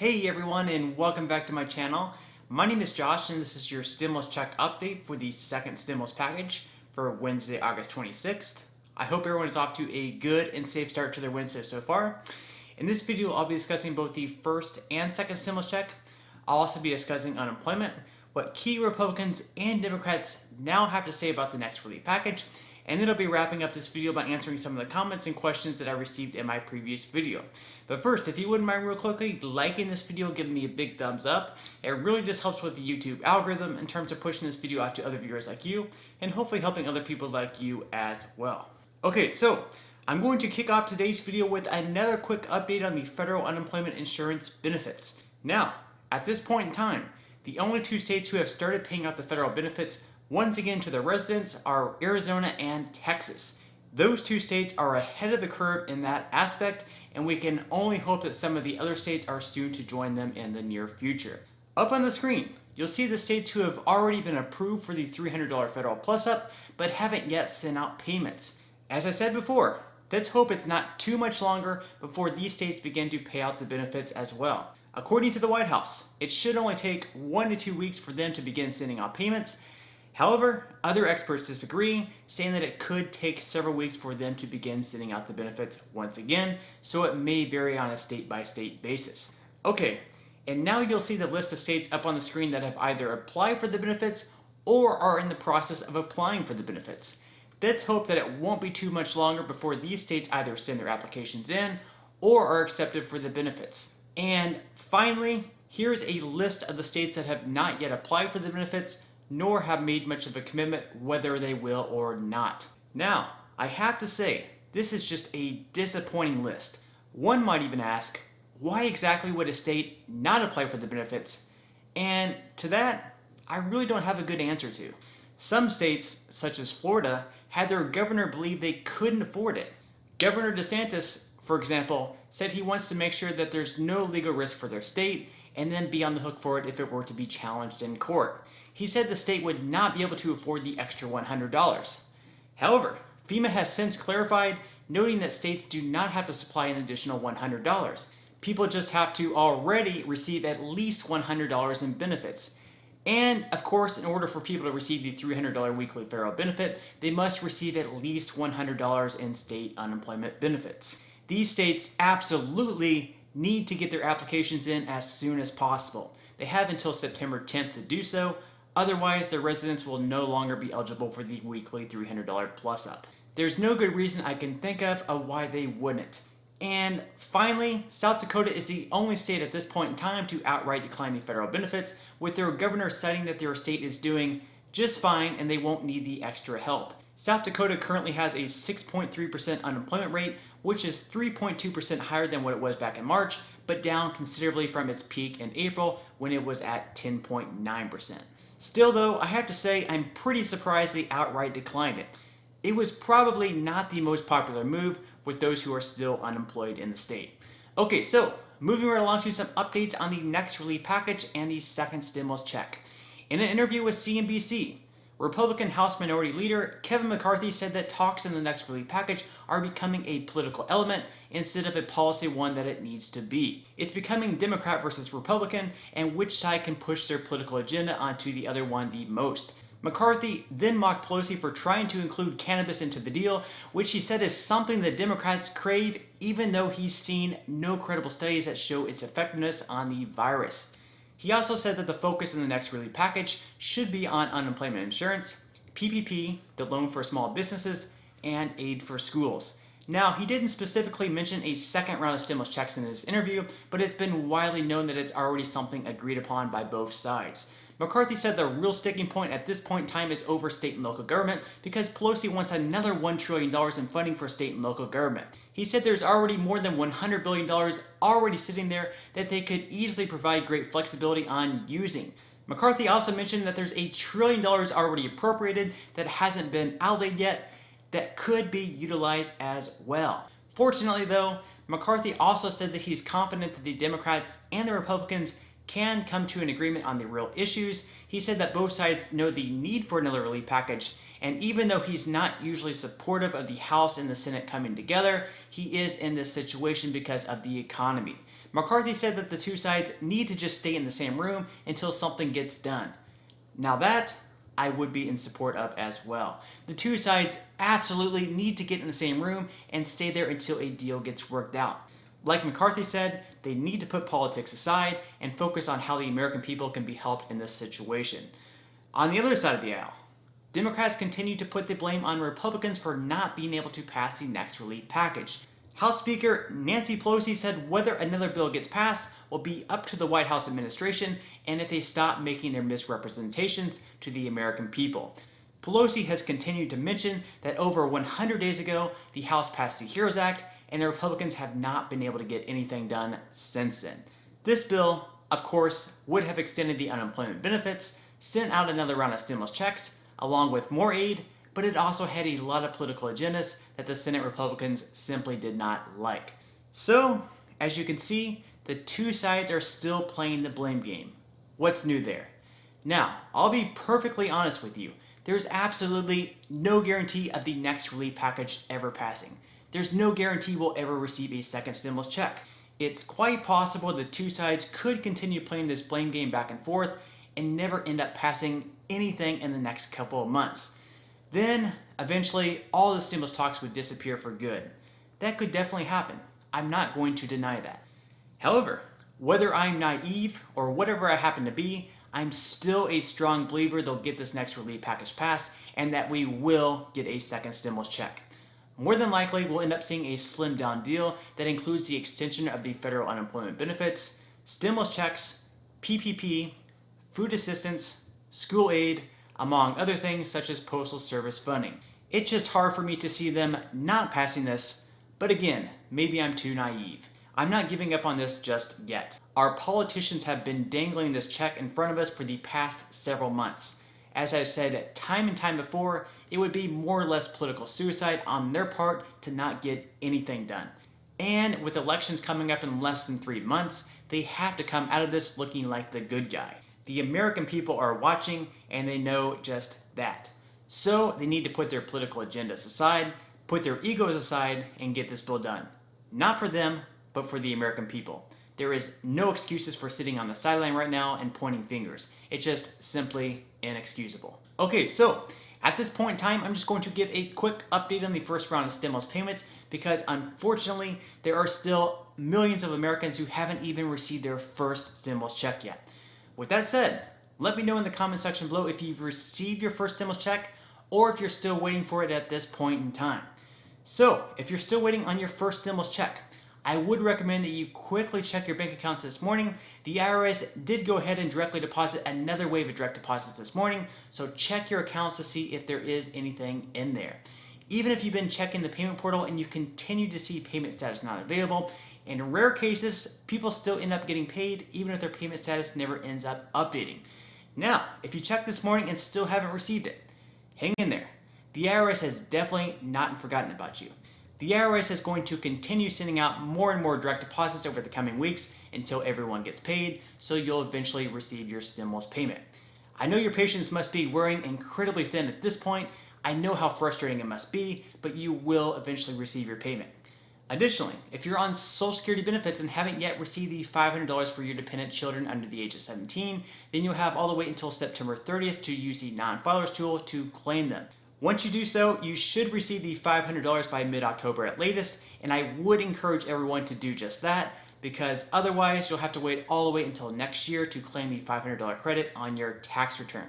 Hey everyone, and welcome back to my channel. My name is Josh and this is your stimulus check update for the second stimulus package for Wednesday, August 26th. I hope everyone is off to a good and safe start to their Wednesday so far. In this video, I'll be discussing both the first and second stimulus check. I'll also be discussing unemployment, what key Republicans and Democrats now have to say about the next relief package, and then I'll be wrapping up this video by answering some of the comments and questions that I received in my previous video. But first, if you wouldn't mind real quickly liking this video, giving me a big thumbs up. It really just helps with the YouTube algorithm in terms of pushing this video out to other viewers like you, and hopefully helping other people like you as well. Okay, so I'm going to kick off today's video with another quick update on the federal unemployment insurance benefits. Now, at this point in time, the only two states who have started paying out the federal benefits once again to their residents are Arizona and Texas. Those two states are ahead of the curve in that aspect, and we can only hope that some of the other states are soon to join them in the near future. Up on the screen, you'll see the states who have already been approved for the $300 federal plus-up, but haven't yet sent out payments. As I said before, let's hope it's not too much longer before these states begin to pay out the benefits as well. According to the White House, it should only take 1 to 2 weeks for them to begin sending out payments. However, other experts disagree, saying that it could take several weeks for them to begin sending out the benefits once again, so it may vary on a state-by-state basis. Okay, and now you'll see the list of states up on the screen that have either applied for the benefits or are in the process of applying for the benefits. Let's hope that it won't be too much longer before these states either send their applications in or are accepted for the benefits. And finally, here's a list of the states that have not yet applied for the benefits, nor have made much of a commitment whether they will or not. Now, I have to say, this is just a disappointing list. One might even ask, why exactly would a state not apply for the benefits? And to that, I really don't have a good answer to. Some states, such as Florida, had their governor believe they couldn't afford it. Governor DeSantis, for example, said he wants to make sure that there's no legal risk for their state and then be on the hook for it if it were to be challenged in court. He said the state would not be able to afford the extra $100. However, FEMA has since clarified, noting that states do not have to supply an additional $100. People just have to already receive at least $100 in benefits. And, of course, in order for people to receive the $300 weekly federal benefit, they must receive at least $100 in state unemployment benefits. These states absolutely need to get their applications in as soon as possible. They have until September 10th to do so. Otherwise, their residents will no longer be eligible for the weekly $300 plus-up. There's no good reason I can think of why they wouldn't. And finally, South Dakota is the only state at this point in time to outright decline the federal benefits, with their governor citing that their state is doing just fine and they won't need the extra help. South Dakota currently has a 6.3% unemployment rate, which is 3.2% higher than what it was back in March, but down considerably from its peak in April when it was at 10.9%. Still though, I have to say I'm pretty surprised they outright declined it. It was probably not the most popular move with those who are still unemployed in the state. Okay, so moving right along to some updates on the next relief package and the second stimulus check. In an interview with CNBC, Republican House Minority Leader Kevin McCarthy said that talks in the next relief package are becoming a political element instead of a policy one that it needs to be. It's becoming Democrat versus Republican, and which side can push their political agenda onto the other one the most. McCarthy then mocked Pelosi for trying to include cannabis into the deal, which he said is something the Democrats crave, even though he's seen no credible studies that show its effectiveness on the virus. He also said that the focus in the next relief package should be on unemployment insurance, PPP, the loan for small businesses, and aid for schools. Now, he didn't specifically mention a second round of stimulus checks in this interview, but it's been widely known that it's already something agreed upon by both sides. McCarthy said the real sticking point at this point in time is over state and local government because Pelosi wants another $1 trillion in funding for state and local government. He said there's already more than $100 billion already sitting there that they could easily provide great flexibility on using. McCarthy also mentioned that there's $1 trillion already appropriated that hasn't been outlaid yet that could be utilized as well. Fortunately though, McCarthy also said that he's confident that the Democrats and the Republicans can come to an agreement on the real issues. He said that both sides know the need for another relief package And even though he's not usually supportive of the House and the Senate coming together, he is in this situation because of the economy. McCarthy said that the two sides need to just stay in the same room until something gets done. Now that I would be in support of as well. The two sides absolutely need to get in the same room and stay there until a deal gets worked out. Like McCarthy said, they need to put politics aside and focus on how the American people can be helped in this situation. On the other side of the aisle, Democrats continue to put the blame on Republicans for not being able to pass the next relief package. House Speaker Nancy Pelosi said whether another bill gets passed will be up to the White House administration and if they stop making their misrepresentations to the American people. Pelosi has continued to mention that over 100 days ago, the House passed the HEROES Act, and the Republicans have not been able to get anything done since then. This bill, of course, would have extended the unemployment benefits, sent out another round of stimulus checks, along with more aid, but it also had a lot of political agendas that the Senate Republicans simply did not like. So, as you can see, the two sides are still playing the blame game. What's new there? Now, I'll be perfectly honest with you. There's absolutely no guarantee of the next relief package ever passing. There's no guarantee we'll ever receive a second stimulus check. It's quite possible the two sides could continue playing this blame game back and forth and never end up passing anything in the next couple of months. Then, eventually, all the stimulus talks would disappear for good. That could definitely happen. I'm not going to deny that. However, whether I'm naive or whatever I happen to be, I'm still a strong believer they'll get this next relief package passed and that we will get a second stimulus check. More than likely, we'll end up seeing a slimmed down deal that includes the extension of the federal unemployment benefits, stimulus checks, PPP, food assistance, school aid, among other things such as postal service funding. It's just hard for me to see them not passing this, but again, maybe I'm too naive. I'm not giving up on this just yet. Our politicians have been dangling this check in front of us for the past several months. As I've said time and time before, it would be more or less political suicide on their part to not get anything done. And with elections coming up in less than 3 months, they have to come out of this looking like the good guy. The American people are watching and they know just that. So they need to put their political agendas aside, put their egos aside, and get this bill done. Not for them, but for the American people. There is no excuses for sitting on the sideline right now and pointing fingers. It's just simply inexcusable. Okay, so at this point in time, I'm just going to give a quick update on the first round of stimulus payments because unfortunately, there are still millions of Americans who haven't even received their first stimulus check yet. With that said, let me know in the comment section below if you've received your first stimulus check or if you're still waiting for it at this point in time. So, if you're still waiting on your first stimulus check, I would recommend that you quickly check your bank accounts this morning. The IRS did go ahead and directly deposit another wave of direct deposits this morning, so check your accounts to see if there is anything in there. Even if you've been checking the payment portal and you continue to see payment status not available, in rare cases, people still end up getting paid even if their payment status never ends up updating. Now, if you checked this morning and still haven't received it, hang in there. The IRS has definitely not forgotten about you. The IRS is going to continue sending out more and more direct deposits over the coming weeks until everyone gets paid, so you'll eventually receive your stimulus payment. I know your patience must be wearing incredibly thin at this point. I know how frustrating it must be, but you will eventually receive your payment. Additionally, if you're on Social Security benefits and haven't yet received the $500 for your dependent children under the age of 17, then you'll have all the way until September 30th to use the non-filers tool to claim them. Once you do so, you should receive the $500 by mid-October at latest, and I would encourage everyone to do just that, because otherwise you'll have to wait all the way until next year to claim the $500 credit on your tax return.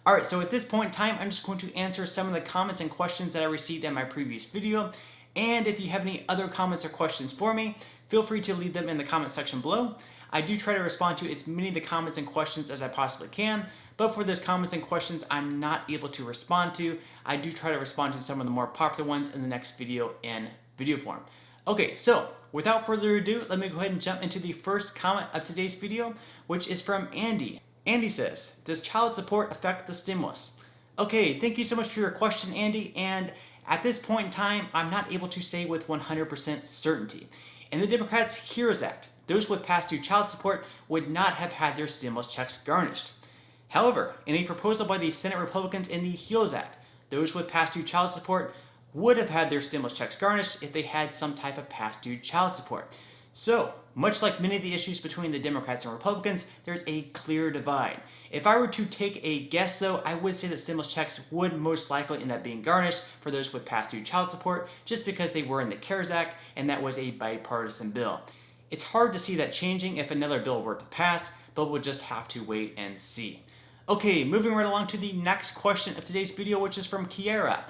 Alright, so at this point in time, I'm just going to answer some of the comments and questions that I received in my previous video, and if you have any other comments or questions for me, feel free to leave them in the comment section below. I do try to respond to as many of the comments and questions as I possibly can, but for those comments and questions I'm not able to respond to, I do try to respond to some of the more popular ones in the next video in video form. Okay, so without further ado, let me go ahead and jump into the first comment of today's video, which is from Andy. Andy says, does child support affect the stimulus? Okay, thank you so much for your question, Andy, and at this point in time, I'm not able to say with 100% certainty. In the Democrats' HEROES Act, those with past due child support would not have had their stimulus checks garnished. However, in a proposal by the Senate Republicans in the HEROES Act, those with past due child support would have had their stimulus checks garnished if they had some type of past due child support. So, much like many of the issues between the Democrats and Republicans, there's a clear divide. If I were to take a guess though, I would say that stimulus checks would most likely end up being garnished for those with past due child support, just because they were in the CARES Act and that was a bipartisan bill. It's hard to see that changing if another bill were to pass, but we'll just have to wait and see. Okay, moving right along to the next question of today's video, which is from Kiera.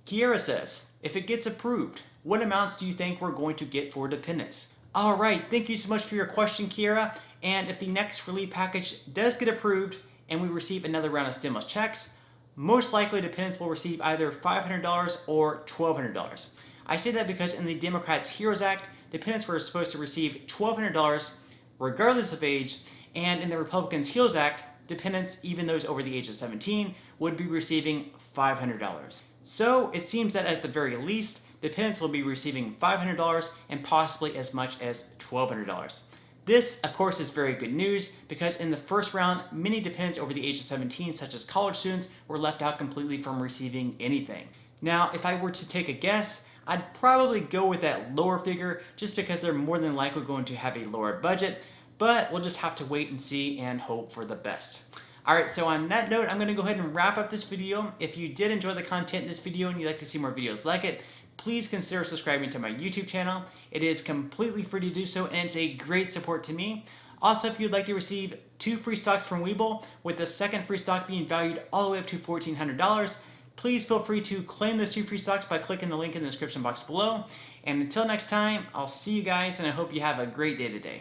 Kiera says, if it gets approved, what amounts do you think we're going to get for dependents? Alright, thank you so much for your question, Kiera. And if the next relief package does get approved and we receive another round of stimulus checks, most likely dependents will receive either $500 or $1,200. I say that because in the Democrats' HEROES Act, dependents were supposed to receive $1,200 regardless of age, and in the Republicans' HEALS Act, dependents, even those over the age of 17, would be receiving $500. So it seems that at the very least, dependents will be receiving $500 and possibly as much as $1,200. This, of course, is very good news because in the first round, many dependents over the age of 17, such as college students, were left out completely from receiving anything. Now, if I were to take a guess, I'd probably go with that lower figure just because they're more than likely going to have a lower budget, but we'll just have to wait and see and hope for the best. Alright, so on that note, I'm going to go ahead and wrap up this video. If you did enjoy the content in this video and you'd like to see more videos like it, please consider subscribing to my YouTube channel. It is completely free to do so and it's a great support to me. Also, if you'd like to receive 2 free stocks from Webull, with the second free stock being valued all the way up to $1,400, please feel free to claim those 2 free stocks by clicking the link in the description box below. And until next time, I'll see you guys and I hope you have a great day today.